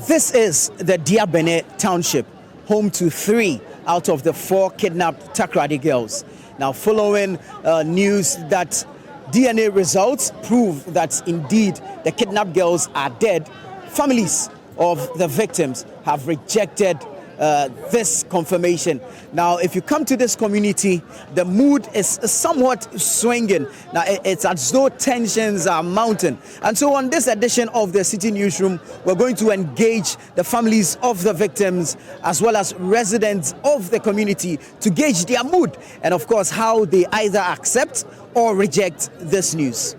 This is the Diabene Township, home to 3 out of the 4 kidnapped Takoradi girls. Now, following news that DNA results prove that indeed the kidnapped girls are dead, families of the victims have rejected this confirmation. Now, if you come to this community, the mood is somewhat swinging. Now, it's as though tensions are mounting. And so on this edition of the City Newsroom, we're going to engage the families of the victims as well as residents of the community to gauge their mood and, of course, how they either accept or reject this news.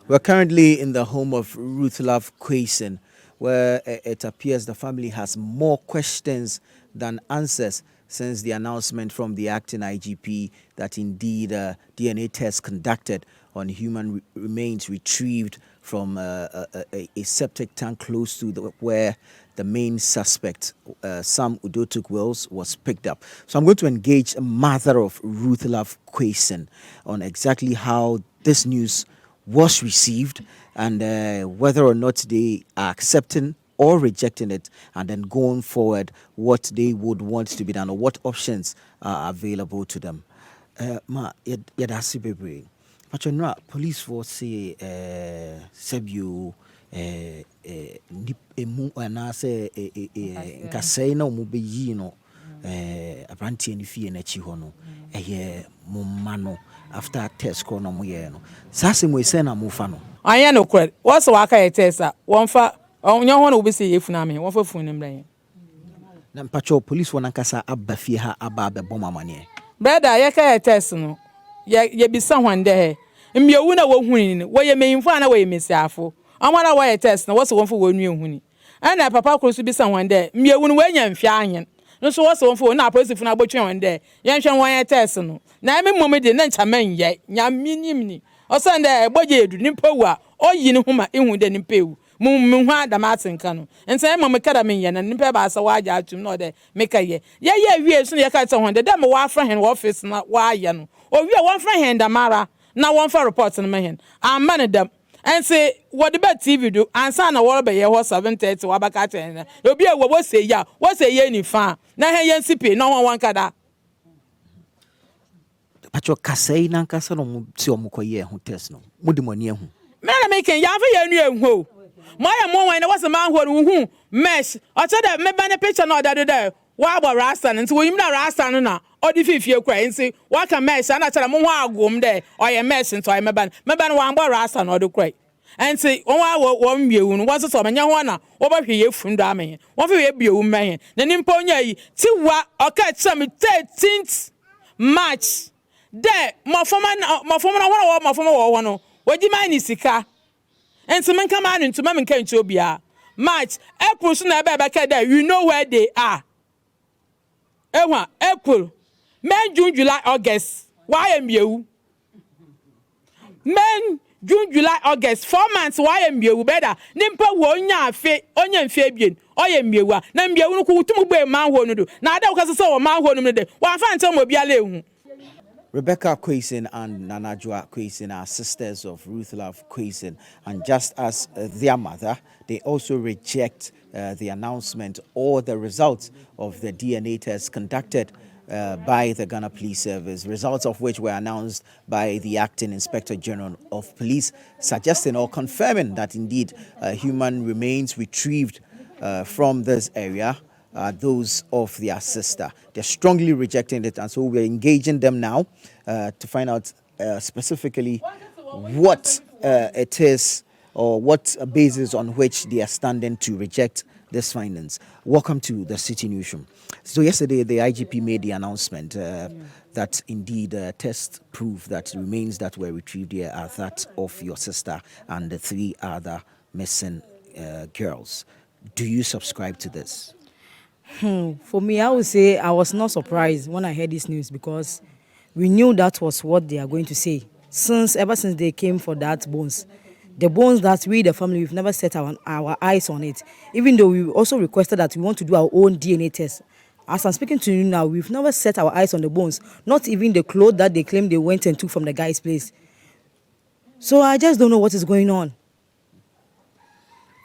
We're currently in the home of Ruth Love Quason, where it appears the family has more questions than answers since the announcement from the acting IGP that indeed DNA tests conducted on human remains retrieved from a septic tank close to where the main suspect, Sam Udotuk Wells, was picked up. So I'm going to engage a mother of Ruth Love Quason on exactly how this news was received and whether or not they are accepting or rejecting it, and then going forward what they would want to be done or what options are available to them. Yadasi Bebre. Patronra, police force say Sebio anase nkasei na omo beyi no aprantie ni fie na chi ho no eye momma no after test ko no mo ye no sase mo ese na mo fa no anya no kwere what's waka ye test a won fa onye ho na obi se ye funa me won fa funu mbran na mpacho police won ankasa abba fie ha aba bebo mamane brother ye ka ye test no ye bisa hwande he mbiewu na wo huni ni wo ye meyimfo na wo ye mesiafo amara wo ye test na wo so won fo wo nwie huni ana papa kro so bisa hwande mbiewu no wo nya mfia anyen no so wo so won fo na police funa abotwe hwande ye nhwe won ye test no na me mom de na nchaman ye nya minim ni o so nde boje edu ni pawu a oyi ni huma ehu de ni pawu mum hwa da matenka no ense mom kada men ye na ni pa ba sa wa aja atum no de meka ye ye wie so ye ka tse hwande dem wa afra hen office na wa ye no o wie won fra hen da mara na one for report no mehen amane dem and say what the TV do ansa na wo be ye ho 7:30 wa baka ten obi e wo say ya wo say ye ni fa na he ye nsipe no won kada pacho kasei na nkasa no mu ti omukoye ho test no mudi moni ehu me na me ken ya fa ye nu ehu mo ya mo wan na wo se man ho hu mesh o che da me ba na picture na odade there wa agba rasta nti wo yim na rasta no na odi fifie kwa nti wa ka mesh ana chere mo ho agom de o ye mesh nti o ye meba no wa agba rasta na odi kwa nti won wa wo miewu no wo so menya ho na wo ba hwe ye fundo amenye won fe ye biewu menye na nimpa onya yi ti wa o ka chere me 13th March de mofoma na wo mofoma wo no woji man ni sika nti men ka man nti men ka nti obia March April so na ebe ka there you know where they are Ewa April May June July August why am you May June July August 4 months why am you better nimpa wo nya mfe bien oye miewa na miewu no ku tumu gbe man ho no do na ada wo ka so wo man ho no de wa fa ntem obi ala ehu Rebecca Quason and Nanajua Quason are sisters of Ruth Love Quason, and just as their mother, they also reject the announcement or the results of the DNA test conducted by the Ghana Police Service, results of which were announced by the Acting Inspector General of Police, suggesting or confirming that indeed human remains retrieved from this area those of their sister. They're strongly rejecting it, and so we're engaging them now to find out specifically what it is or what basis on which they are standing to reject this findings. Welcome to the City Newsroom. So yesterday the IGP made the announcement that indeed tests prove that remains that were retrieved here are that of your sister and the 3 other missing girls. Do you subscribe to this? For me, I would say I was not surprised when I heard this news because we knew that was what they are going to say. Ever since they came for that bones, the bones that we, the family, we've never set our eyes on it. Even though we also requested that we want to do our own DNA test As I'm speaking to you now, we've never set our eyes on the bones, not even the clothes that they claim they went and took from the guy's place. So I just don't know what is going on.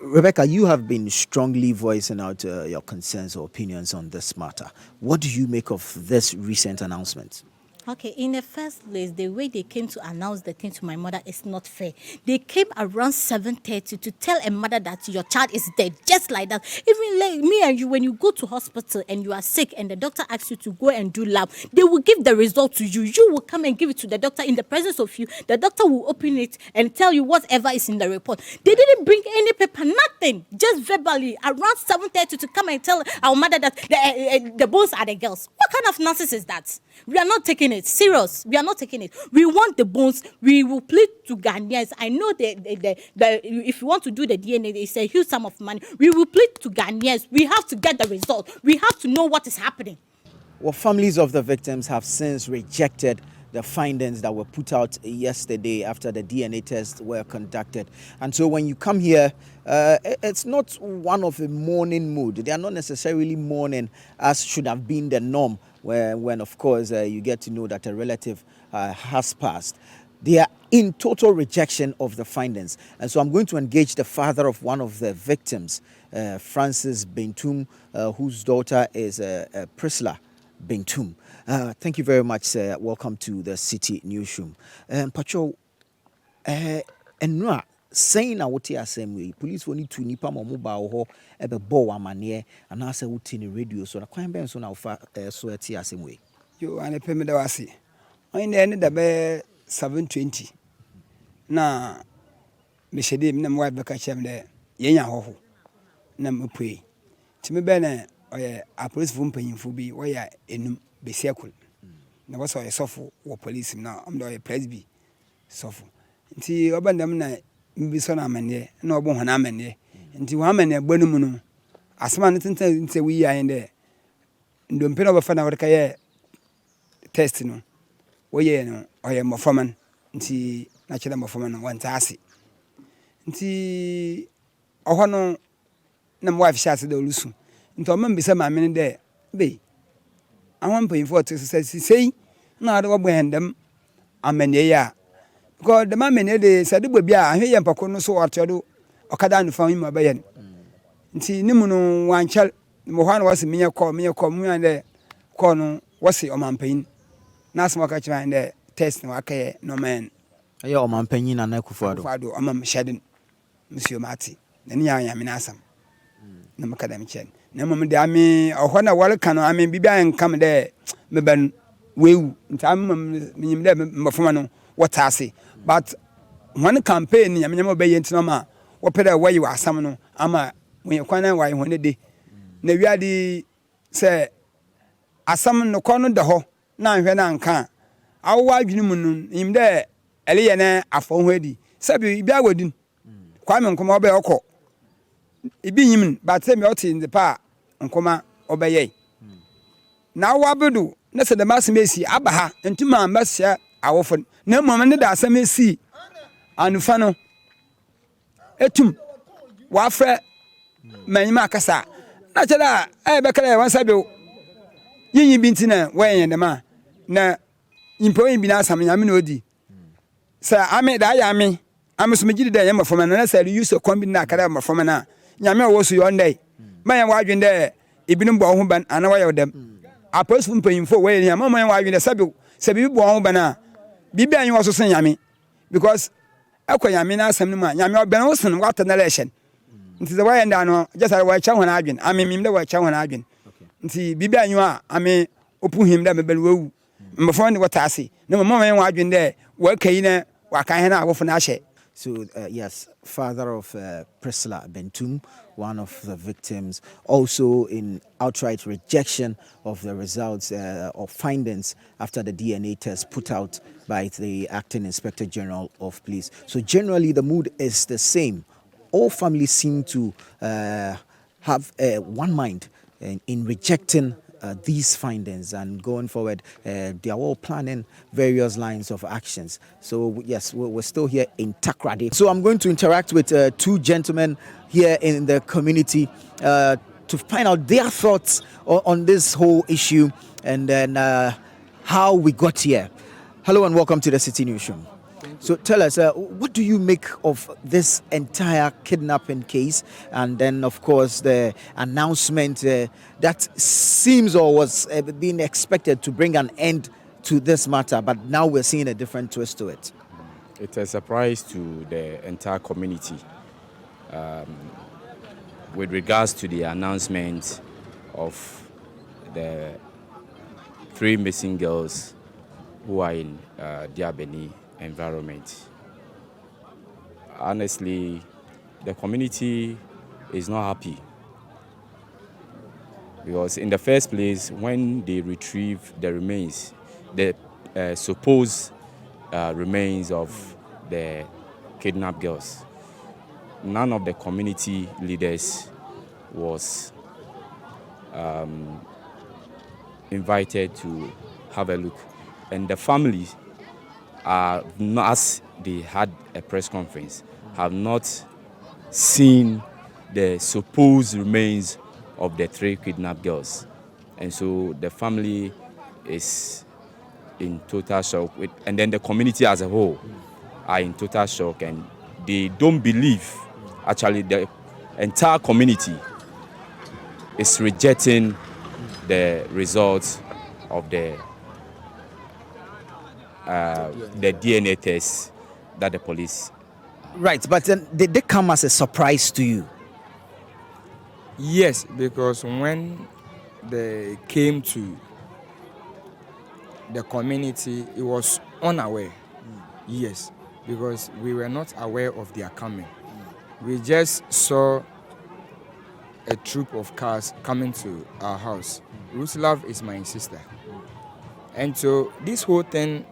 Rebecca, you have been strongly voicing out your concerns or opinions on this matter. What do you make of this recent announcement? Okay, in the first place, the way they came to announce the thing to my mother is not fair. They came around 7:30 to tell a mother that your child is dead, just like that. Even like me and you, when you go to hospital and you are sick and the doctor asks you to go and do lab, they will give the result to you. You will come and give it to the doctor in the presence of you. The doctor will open it and tell you whatever is in the report. They didn't bring any paper, nothing, just verbally around 7:30 to come and tell our mother that the bones are the girls. What kind of nonsense is that? We are not taking it serious. We are not taking it. We want the bones. We will plead to Ghanaians. I know that if you want to do the DNA, it's a huge sum of money. We will plead to Ghanaians. We have to get the result. We have to know what is happening. Well, families of the victims have since rejected the findings that were put out yesterday after the DNA tests were conducted. And so when you come here, it's not one of a mourning mood. They are not necessarily mourning as should have been the norm when of course, you get to know that a relative has passed. They are in total rejection of the findings. And so I'm going to engage the father of one of the victims, Francis Bentum, whose daughter is Priscilla Bentum. Thank you very much, sir. Welcome to the City Newsroom. Pacho, enra saying na wote asem we police woni tu nipa mo mobile ho ebe bo wa mane and na say wote ni radio so na kwan ben so na ofa so eti asem we. Yo ane pe me da wase. On ne da be 720. Na me shede me na mo wife ka chem de yenya hoho. Na me pui. Ti me be na oye a police fu mpanyimfu bi wo ya enum be sekul. Na wo so ye sofo wo police na am do ye presby sofo. Nti obandam na mbi so na amane na obo ho na amane. Nti wo amane gbanu mu no asema ne tenten nte wi ya ende ndompe na obafa na wo ka ye test no wo ye no oye mofoman nti na cheda mofoman no wanta ase nti oho no na mo wife shase da olusu nti o mambi se maame ne de be awon payinfo to sei na ade wo bwendem amane ya because the man de said we be a hwe yempako no so ortodo okada no fam mu bayen nti nimu no wanchal mo hwan wase menye ko mu ande ko no wase o mampanyin na asmo ka chima ande test no akaye no man Aye o mampanyin na na kufuado fado o mam shedin monsieur mati na ni ya me na asam na makada me chen na mam de ame ohwa na wal kan ame bibia nkam de me ban wewu nti am menyim de mbafoma no watase but one campaign ya menyam be yentina ma wo pede wayi wasam no ama when kwana wayi hone de na wiade se asam no kono de ho na nhwe na nka awo adwene mu no yim de eleye na afo ho adi sabi bia wadin kwa me nkoma obe okọ ibi yim but se me oti in the pa nkoma obeye na wabedu na se de masemesi abaha ntuma ambasia awofon na mmom ne da asem esi anufa no etum wafre manyima akasa na chela be kala wan sabe yinyi bintina wayen de ma na impo yin bi na asam nyame na odi sa ame da ya ame so megidi da yema foma na sa use kombi na akara ma foma na nyame wo so yondai mayan wadwen de ibinum bo ho ban ana waye dem aposu mpanyimfo wayen ya mayan wadwen de sabe bo ho ban a bibi anyi wo so sen nyame because akwa nyame na asam no ma nyame oben wo sen wata na election nti the way nda no just I wa cha ho na adwen ame mim de wa cha ho na adwen nti bibi anyi a ame opu him da mebel wewu mbofo ne wata ase na mama yen wa adwen de wa kai na wa kan he na awofo na ahye. So, yes, father of Priscilla Bentum, one of the victims, also in outright rejection of the results or findings after the DNA test put out by the acting Inspector General of Police. So, generally, the mood is the same. All families seem to have one mind in rejecting these findings, and going forward, they are all planning various lines of actions. So yes, we're still here in Takoradi. So I'm going to interact with two gentlemen here in the community. to find out their thoughts on this whole issue and then how we got here. Hello and welcome to the City Newsroom. So tell us, what do you make of this entire kidnapping case? And then, of course, the announcement that seems or was being expected to bring an end to this matter, but now we're seeing a different twist to it. It's a surprise to the entire community with regards to the announcement of the 3 missing girls who are in Diabeni environment. Honestly, the community is not happy because in the first place, when they retrieve the remains, the supposed remains of the kidnapped girls, none of the community leaders was invited to have a look, and the families as they had a press conference, have not seen the supposed remains of the 3 kidnapped girls. And so the family is in total shock, and then the community as a whole are in total shock, and they don't believe, actually the entire community is rejecting the results of the DNA test that the police. Right, but then did they come as a surprise to you? Yes, because when they came to the community, it was unaware. Yes, because we were not aware of their coming. We just saw a troop of cars coming to our house. Ruth Love is my sister. And so this whole thing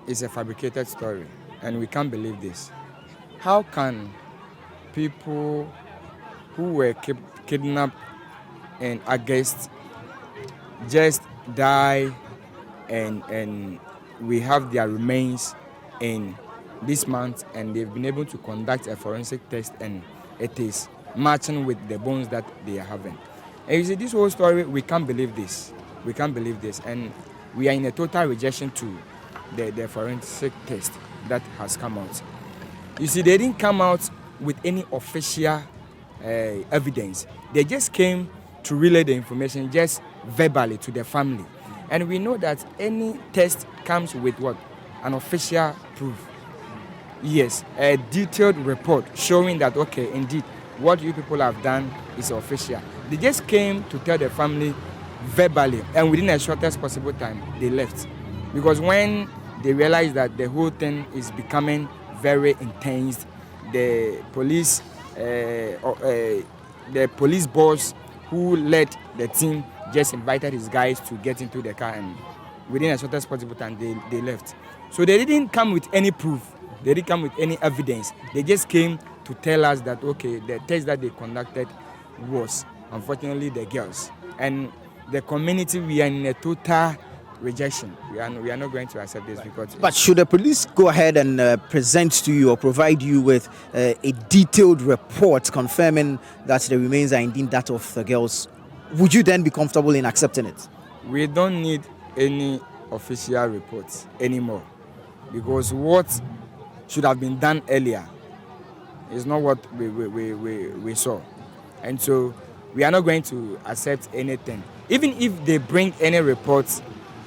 is a fabricated story, and we can't believe this. How can people who were kidnapped in August just die and we have their remains in this month, and they've been able to conduct a forensic test and it is matching with the bones that they are having? And you see, this whole story, we can't believe this. We can't believe this, and we are in a total rejection to the forensic test that has come out. You see, they didn't come out with any official evidence. They just came to relay the information just verbally to the family. And we know that any test comes with what? An official proof. Yes, a detailed report showing that, okay, indeed, what you people have done is official. They just came to tell the family verbally, and within the shortest possible time, they left. Because when they realized that the whole thing is becoming very intense, the police boss who led the team just invited his guys to get into the car, and within the shortest possible time, they left. So they didn't come with any proof. They didn't come with any evidence. They just came to tell us that, okay, the test that they conducted was, unfortunately, the girls. And the community, we are in a total rejection. We are not going to accept this because. But should the police go ahead and present to you or provide you with a detailed report confirming that the remains are indeed that of the girls, would you then be comfortable in accepting it? We don't need any official reports anymore, because what should have been done earlier is not what we saw. And so we are not going to accept anything. Even if they bring any reports,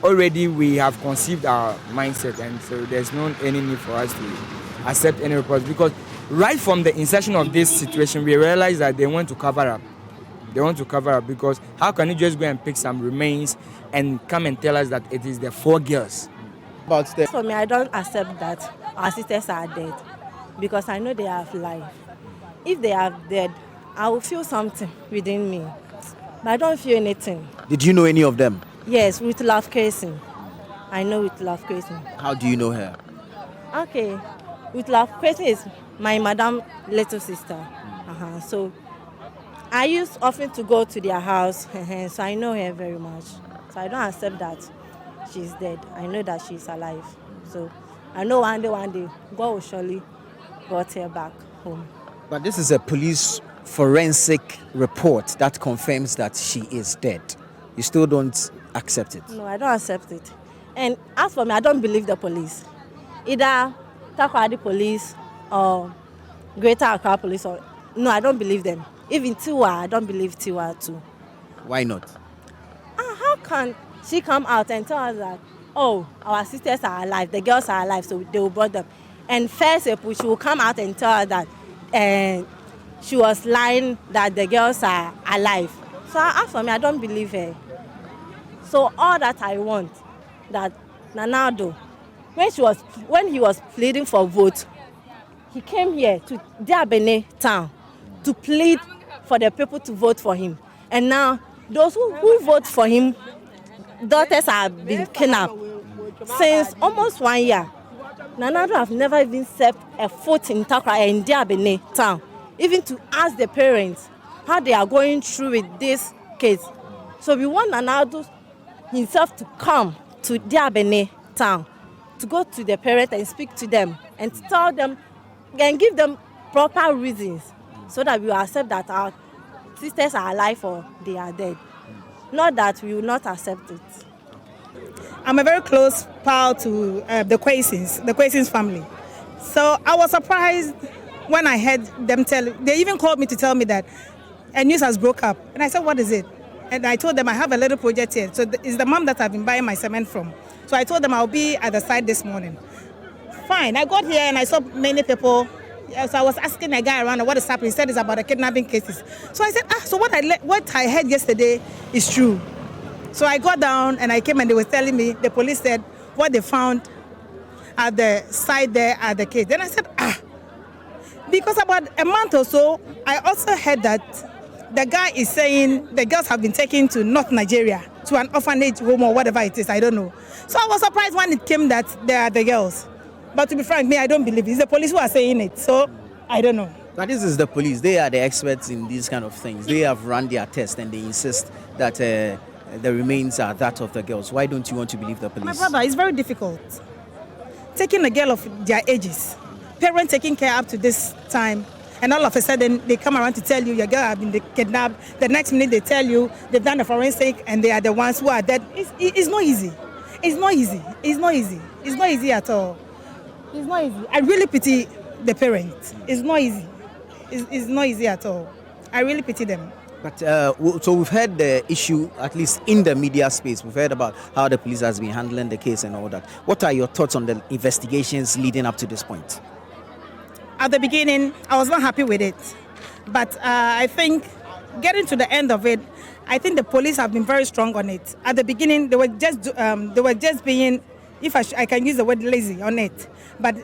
already we have conceived our mindset, and so there's no any need for us to accept any reports, because right from the inception of this situation, we realized that they want to cover up. They want to cover up, because how can you just go and pick some remains and come and tell us that it is the 4 girls? For me, I don't accept that our sisters are dead, because I know they have life. If they are dead, I will feel something within me, but I don't feel anything. Did you know any of them? Yes, with Love Casing. I know with Love Casing. How do you know her? Okay, with Love Casing is my madam little sister. So I used often to go to their house, so I know her very much. So I don't accept that she's dead. I know that she's alive. So I know one day, God will surely brought her back home. But this is a police forensic report that confirms that she is dead, you still don't accept it? No, I don't accept it. And as for me, I don't believe the police. Either Takoradi police or Greater Accra police. No, I don't believe them. Even Tiwa, I don't believe Tiwa too. Why not? How can she come out and tell us that, oh, our sisters are alive, the girls are alive, so they will brought them. And first, she will come out and tell us that she was lying, that the girls are alive. So as for me, I don't believe her. So all that I want, that Nanado, when he was pleading for vote, he came here to Diabene town to plead for the people to vote for him. And now, those who vote for him, daughters have been kidnapped since almost 1 year. Nanado have never even set a foot in Takoradi in Diabene town, even to ask the parents how they are going through with this case. So we want Nanado himself to come to Diabene town, to go to the parents and speak to them and to tell them and give them proper reasons so that we will accept that our sisters are alive or they are dead. Not that we will not accept it. I'm a very close pal to the Kwesins family. So I was surprised when I heard them they even called me to tell me that a news has broke up. And I said, what is it? And I told them I have a little project here. So it's the mom that I've been buying my cement from. So I told them I'll be at the site this morning. Fine, I got here and I saw many people. So I was asking a guy around what is happening. He said it's about the kidnapping cases. So I said, so what I heard yesterday is true. So I got down and I came and they were telling me, the police said what they found at the site there at the case. Then I said, because about a month or so, I also heard that the guy is saying the girls have been taken to North Nigeria, to an orphanage home or whatever it is, I don't know. So I was surprised when it came that they are the girls. But to be frank, me, I don't believe it. It's the police who are saying it, so I don't know. But this is the police. They are the experts in these kind of things. They have run their test and they insist that the remains are that of the girls. Why don't you want to believe the police? My brother, it's very difficult. Taking a girl of their ages, parents taking care up to this time, and all of a sudden they come around to tell you your girl has been kidnapped. The next minute they tell you they've done a forensic and they are the ones who are dead. It's not easy. It's not easy. It's not easy. It's not easy at all. It's not easy. I really pity the parents. It's not easy. It's not easy at all. I really pity them. But so we've heard the issue, at least in the media space. We've heard about how the police has been handling the case and all that. What are your thoughts on the investigations leading up to this point? At the beginning, I was not happy with it. But I think getting to the end of it, I think the police have been very strong on it. At the beginning, they were just being, if I can use the word, lazy on it. But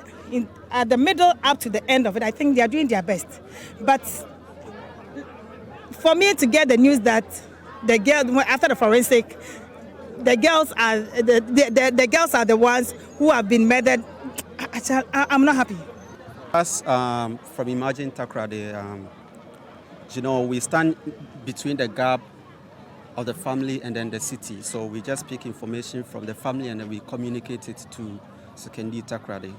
at the middle up to the end of it, I think they are doing their best. But for me to get the news that the girl, after the forensic, the girls are the girls are the ones who have been murdered, I'm not happy. As from Imagine Takoradi, we stand between the gap of the family and then the city. So we just pick information from the family and then we communicate it to CID Takoradi.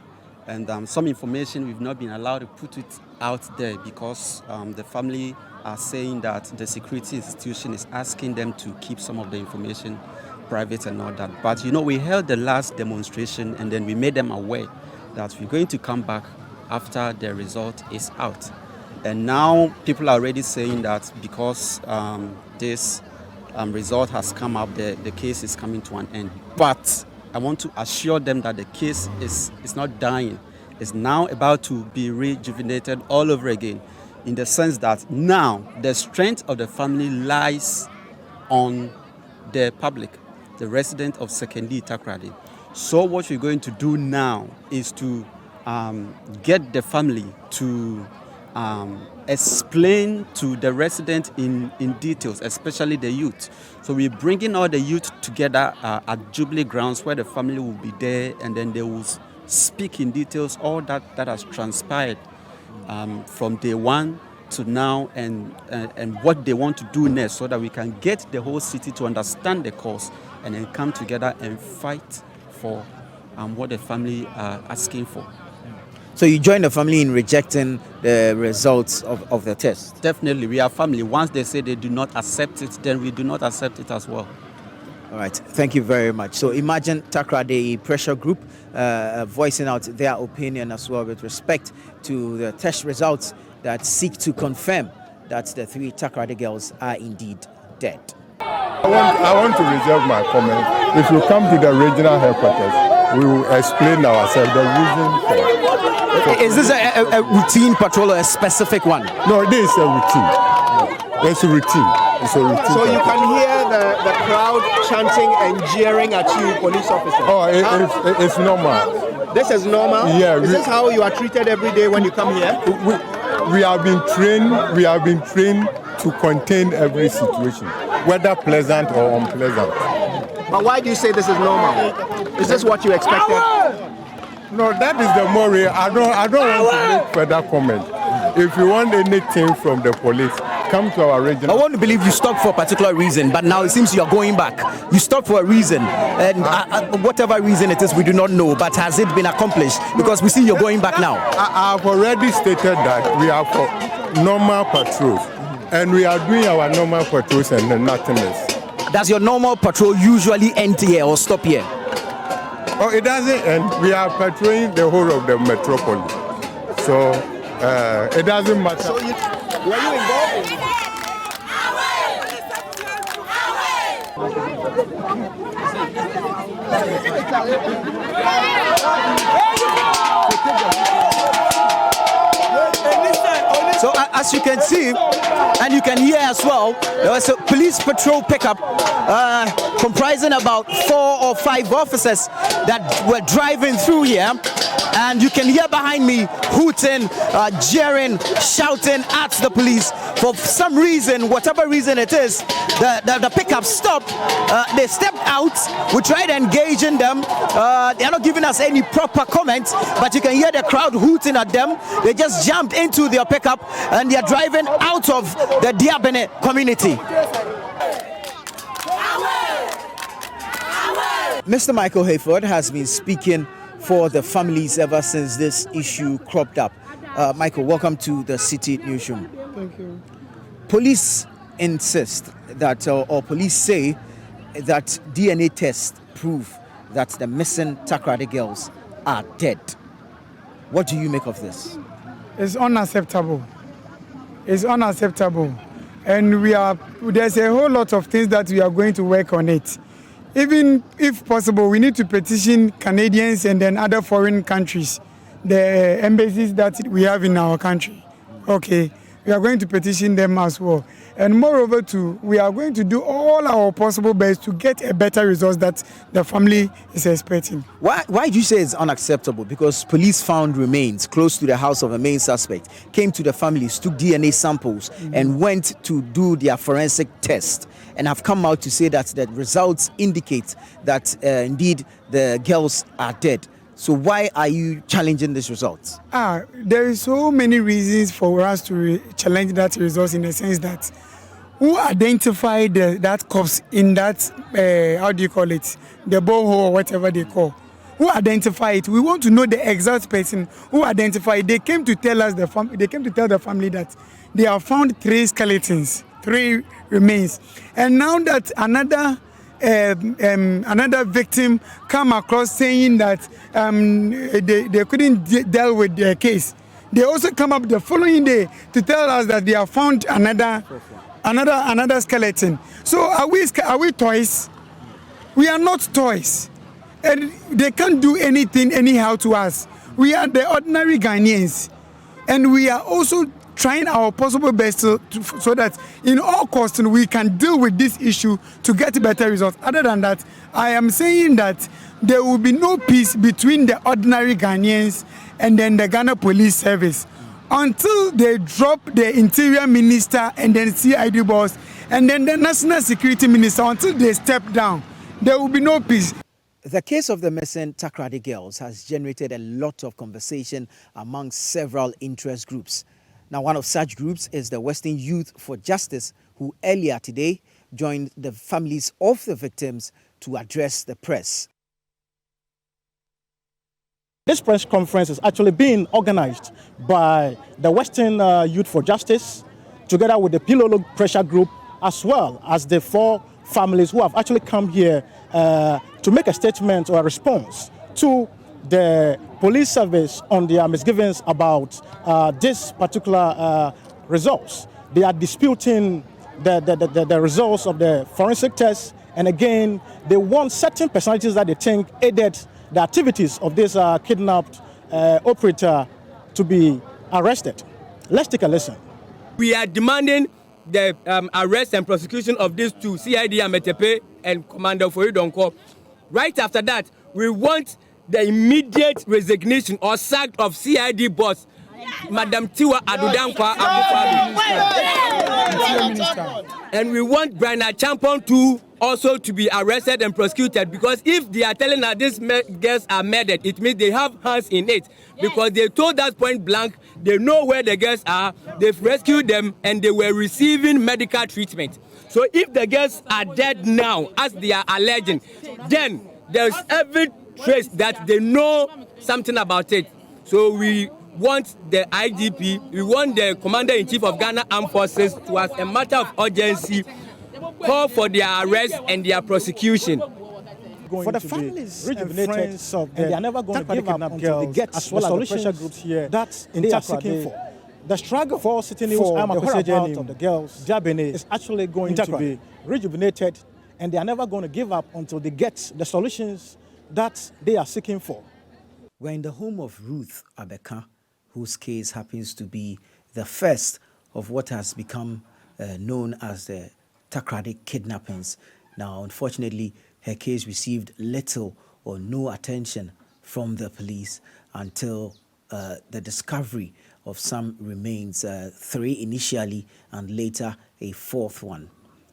And some information we've not been allowed to put it out there because the family are saying that the security institution is asking them to keep some of the information private and all that. But we held the last demonstration and then we made them aware that we're going to come back after the result is out. And now people are already saying that because this result has come up, the case is coming to an end. But I want to assure them that the case is not dying. It's now about to be rejuvenated all over again, in the sense that now the strength of the family lies on the public, the resident of CID Takoradi. So what we're going to do now is to get the family to explain to the resident in details, especially the youth. So we're bringing all the youth together at Jubilee Grounds where the family will be there, and then they will speak in details all that has transpired from day one to now and what they want to do next, so that we can get the whole city to understand the cause and then come together and fight for what the family are asking for. So you join the family in rejecting the results of the test? Definitely, we are family. Once they say they do not accept it, then we do not accept it as well. All right, thank you very much. So imagine Takoradi pressure group voicing out their opinion as well with respect to the test results that seek to confirm that the 3 Takoradi girls are indeed dead. I want to reserve my comment. If you come to the regional headquarters, we will explain ourselves the reason for. Is this a routine patrol or a specific one? No, this is a routine. It's a routine. It's a routine. So you can hear the crowd chanting and jeering at you, police officers. Oh, it's normal. This is normal? Yeah. Is this how you are treated every day when you come here? We have been trained. We have been trained to contain every situation, whether pleasant or unpleasant. But why do you say this is normal? Is this what you expected? No, that is the more. I don't want to make further comment. If you want anything from the police, come to our region. I want to believe you stopped for a particular reason, but now it seems you're going back. You stopped for a reason, and whatever reason it is, we do not know. But has it been accomplished? Because we see you're going back now. I've already stated that we are for normal patrols, and we are doing our normal patrols and nothing else. Does your normal patrol usually end here or stop here? Oh, it doesn't end. We are patrolling the whole of the metropolis, so it doesn't matter. So were you involved in So as you can see, and you can hear as well, there was a police patrol pickup comprising about 4 or 5 officers that were driving through here. And you can hear behind me hooting, jeering, shouting at the police. For some reason, whatever reason it is, the pickup stopped. They stepped out. We tried engaging them. They're not giving us any proper comment, but you can hear the crowd hooting at them. They just jumped into their pickup and they're driving out of the Diabene community. Mr. Michael Hayford has been speaking for the families ever since this issue cropped up. Michael, welcome to the City Newsroom. Thank you. Police insist that, or police say that DNA tests prove that the missing Takoradi girls are dead. What do you make of this? It's unacceptable. It's unacceptable. And there's a whole lot of things that we are going to work on it. Even if possible, we need to petition Canadians and then other foreign countries, the embassies that we have in our country. Okay, we are going to petition them as well. And moreover too, we are going to do all our possible best to get a better result that the family is expecting. Why do you say it's unacceptable? Because police found remains close to the house of a main suspect, came to the families, took DNA samples, and went to do their forensic test, and have come out to say that the results indicate that indeed the girls are dead. So why are you challenging these results? There is so many reasons for us to challenge that result, in the sense that who identified that corpse in that, how do you call it, the borehole or whatever they call. Who identified it? We want to know the exact person who identified it. They came to tell us, they came to tell the family that they have found 3 skeletons, 3 remains. And now that another victim come across saying that they couldn't deal with their case, they also come up the following day to tell us that they have found another skeleton. So are we toys? We are not toys, and they can't do anything anyhow to us. We are the ordinary Ghanaians, and we are also trying our possible best so that in all costs we can deal with this issue to get better results. Other than that, I am saying that there will be no peace between the ordinary Ghanaians and then the Ghana Police Service until they drop the Interior Minister and then CID Boss and then the National Security Minister. Until they step down, there will be no peace. The case of the missing Takoradi girls has generated a lot of conversation among several interest groups. Now, one of such groups is the Western Youth for Justice, who earlier today joined the families of the victims to address the press. This press conference is actually being organized by the Western Youth for Justice, together with the Pillow Pressure Group, as well as the 4 families who have actually come here to make a statement or a response to the police service on their misgivings about this particular results. They are disputing the results of the forensic test, and again, they want certain personalities that they think aided the activities of this kidnapped operator to be arrested. Let's take a listen. We are demanding the arrest and prosecution of these 2, CID Ametepe and Commander Foridonko. Right after that, we want the immediate resignation or sack of CID boss Madam Tiwaa Adudankwa Akufo-Addo. And we want Brian Champon too also to be arrested and prosecuted, because if they are telling us these girls are murdered, it means they have hands in it, because they told us point blank they know where the girls are, they've rescued them, and they were receiving medical treatment. So if the girls are dead now, as they are alleging, then there's every trace that they know something about it. So we want the IGP, we want the Commander-in-Chief of Ghana Armed Forces to, as a matter of urgency, call for their arrest and their prosecution. For the families and friends of and they are never going to give up until they get as well as the pressure groups here that they are seeking for. The struggle for City News for the whereabouts of the girls is actually going to be rejuvenated, and they are never going to give up until they get the solutions that they are seeking for. We're in the home of Ruth Abeka, whose case happens to be the first of what has become known as the Takoradi kidnappings. Now, unfortunately, her case received little or no attention from the police until the discovery of some remains, 3 initially and later a 4th one.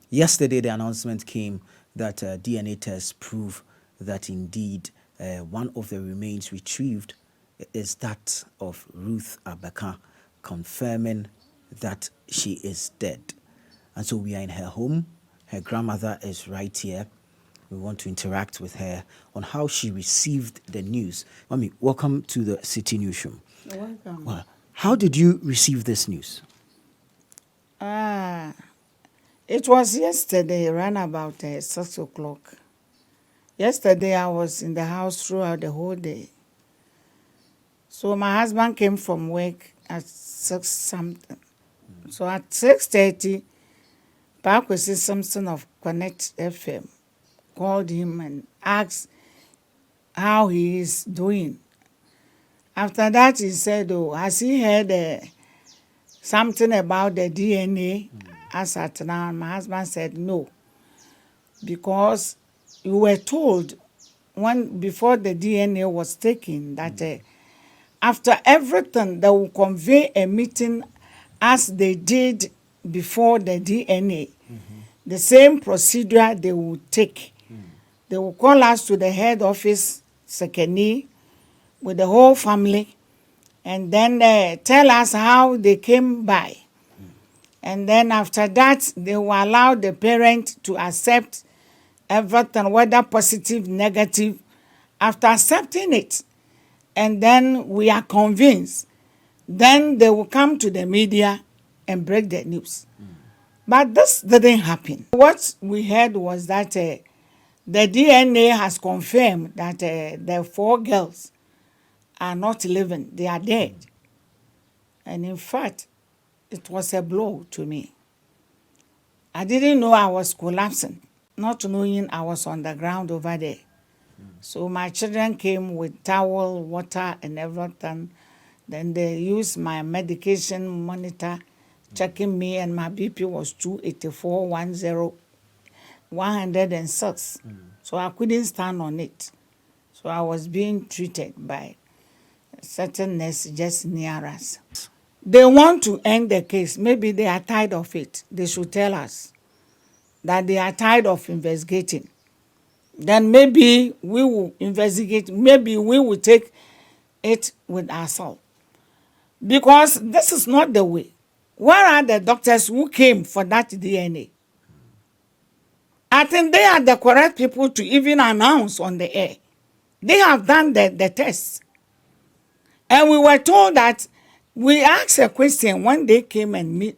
Yesterday, the announcement came that DNA tests prove that indeed one of the remains retrieved is that of Ruth Abeka, confirming that she is dead. And so we are in her home. Her grandmother is right here. We want to interact with her on how she received the news. Mommy, welcome to the City Newsroom. You're welcome. Well, how did you receive this news? It was yesterday, around about 6 o'clock. Yesterday, I was in the house throughout the whole day. So my husband came from work at 6 something. So at 6:30, Pakwesi Simpson of Connect FM called him and asked how he is doing. After that, he said, "Oh, has he heard something about the DNA?" As at now, my husband said no, because you were told before the DNA was taken that after everything, they will convey a meeting as they did before the DNA. The same procedure they will take. They will call us to the head office, Sekeni, with the whole family, and then tell us how they came by. And then after that, they will allow the parent to accept everything, whether positive, negative. After accepting it, and then we are convinced, then they will come to the media and break the news. But this didn't happen. What we heard was that the DNA has confirmed that the 4 girls are not living, they are dead. And in fact, it was a blow to me. I didn't know I was collapsing, not knowing I was on the ground over there. So my children came with towel, water, and everything. Then they used my medication monitor, checking me, and my BP was 284, 106. So I couldn't stand on it. So I was being treated by a certain nurse just near us. They want to end the case. Maybe they are tired of it. They should tell us that they are tired of investigating. Then maybe we will investigate. Maybe we will take it with ourselves. Because this is not the way. Where are the doctors who came for that DNA? I think they are the correct people to even announce on the air. They have done the tests. And we were told that we asked a question when they came and meet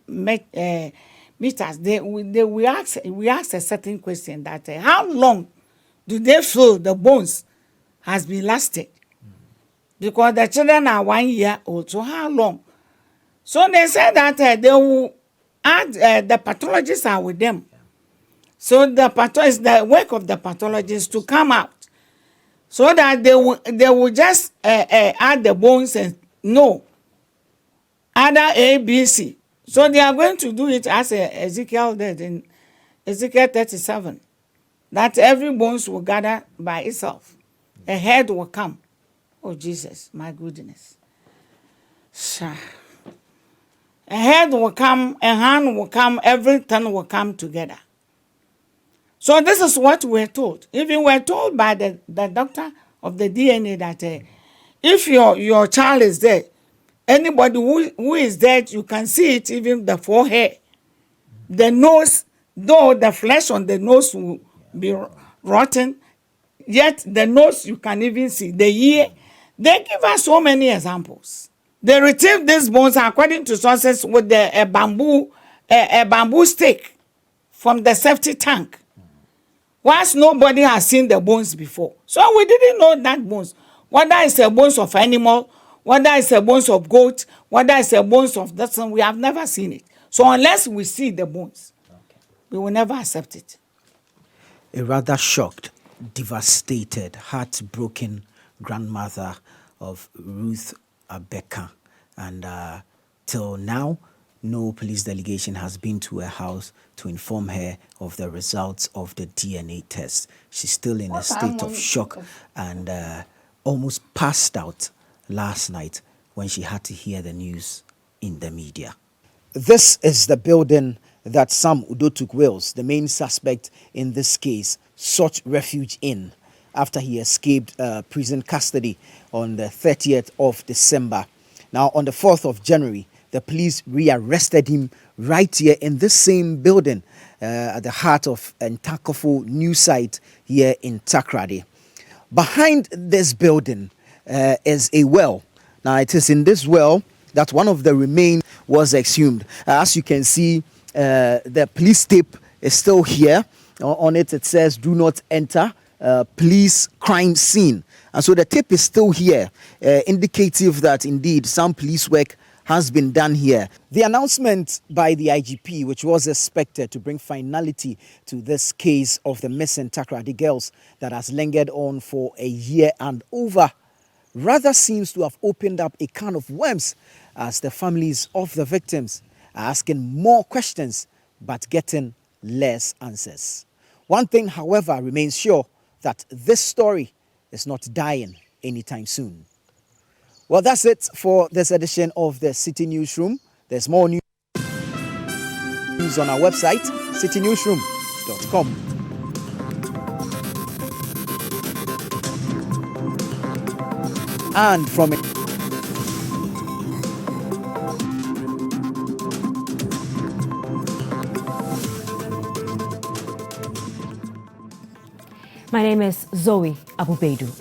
us. We asked a certain question that how long do they feel the bones has been lasted? Because the children are 1 year old, so how long? So they said that they will add the pathologists are with them. So it's the work of the pathologists to come out, so that they will just add the bones and know other A, B, C. So they are going to do it as Ezekiel did in Ezekiel 37, that every bones will gather by itself. A head will come. Oh, Jesus, my goodness. A head will come, a hand will come, everything will come together. So this is what we're told. Even we're told by the doctor of the DNA that if your child is dead, anybody who is dead, you can see it, even the forehead. The nose, though the flesh on the nose will be rotten, yet the nose you can even see. The ear, they give us so many examples. They retrieve these bones according to sources with a bamboo stick from the safety tank. Whilst nobody has seen the bones before. So we didn't know that bones. Whether it's a bones of animal, whether it's a bones of goat, whether it's a bones of that, we have never seen it. So unless we see the bones, we will never accept it. A rather shocked, devastated, heartbroken grandmother of Ruth Abeka. And till now, no police delegation has been to her house to inform her of the results of the DNA test. She's still in a state of shock and almost passed out last night when she had to hear the news in the media. This is the building that Sam Udotuk Wills, the main suspect in this case, sought refuge in after he escaped prison custody on the 30th of December. Now, on the 4th of January, the police rearrested him right here in this same building at the heart of Ntakofo new site here in Takoradi. Behind this building is a well. Now, it is in this well that one of the remains was exhumed. As you can see, the police tape is still here. On it, it says, "Do not enter, police crime scene." And so the tape is still here, indicative that indeed some police work has been done here. The announcement by the IGP, which was expected to bring finality to this case of the missing Takoradi girls that has lingered on for a year and over, rather seems to have opened up a can of worms, as the families of the victims are asking more questions but getting less answers. One thing, however, remains sure, that this story is not dying anytime soon. Well, that's it for this edition of the City Newsroom. There's more news on our website, citynewsroom.com. And from it. My name is Zoe Abubedu.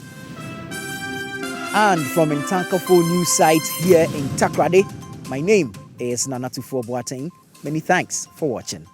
And from Ntankafo news site here in Takoradi, my name is Nanatufo Boateng. Many thanks for watching.